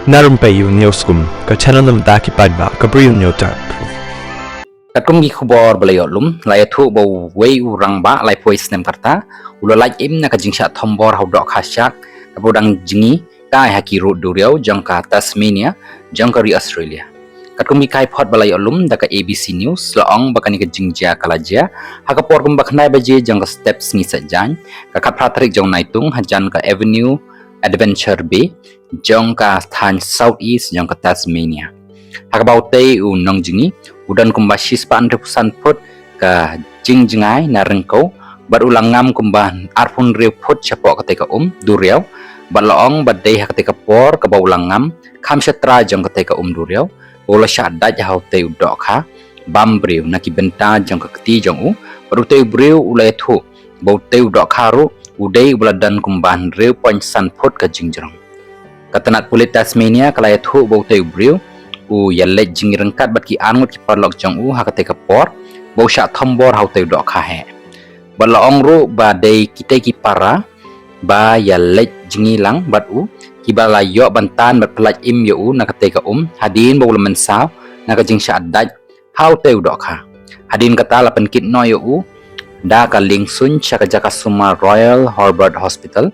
Narum payu newskum ka channel nam ta ki padba ka briu newtar. Katkum gi khubor balayolum layathu bo wei urang ba lai pois nem karta ulo lai im na kajingsha thombor haudok khasyak kabodang jingi kai haki ru duriau jangka Tasmania jangka ri Australia. Katkum gi kai phot balayolum da ka ABC News laong bakani ka jingja kalaja hakapor kum baknai baje jangka steps ngi sajan ka kapratrik jong naitung hajan ka Avenue Adventure Bay jangka than Southeast jangka Tasmania. Hakabaute u nong jingi udan kumba shispan repusan put ka jingjingai na rengkau bar ulang ngam kumba arpun reu put chapok ketika duriau balong badai ketika por ka ulang ngam kham setra jang ketika duriau bola syadat hau te udok kha bam breu naki benta jang keti jang baru te breu ulai thu bau te udok kharu udai buladan kumban reu pon san put ka jingjrang katanat pulit Tasmania kalai thu bau te breu yalle jingi rengkat bat ki angut ki parlok jong hakate ka por bo sha thombor haute dok kha he balong ru ba dei kite ki para ba yalle jingi lang bat ki bala yo bantan bat pelaj im yo nakate ka hadin bo lemen saw na ka jing sha daj haute dok kha hadin kata lapen kit no yo da ka ling sun cha ka jaka suma Royal Hobart Hospital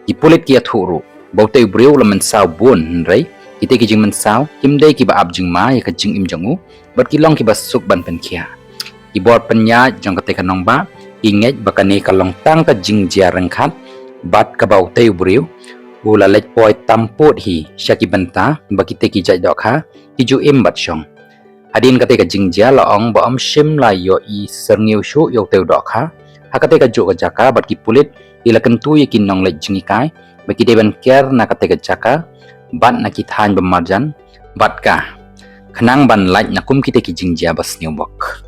ki pulit ki athuru bo te breu lemen saw bun rei kita ki jing mensaw himdai ki ba ab jing ma ya ka jing im jangu bat ki long ki ba suk ban pen khia ki bor penya jang ka te ka nong ba inget bakane ka long tang ka jing jia rengkhat bat ka bau te briu ula lech poi tamput hi shaki banta ba ki te ki jai dok ha ki ju im bat shong hadin ka te ka jing jia la ong ba shim la yo i serngeu shu yo te dok ha ha ka te ka ju ka jaka bat ki pulit ila kentu ye kin nong lech jing kai ba ki de ban ker na ka te ka jaka bat na kithan bemarjan bat ka khenang ban laj na kum kita ki jingjia bas new bok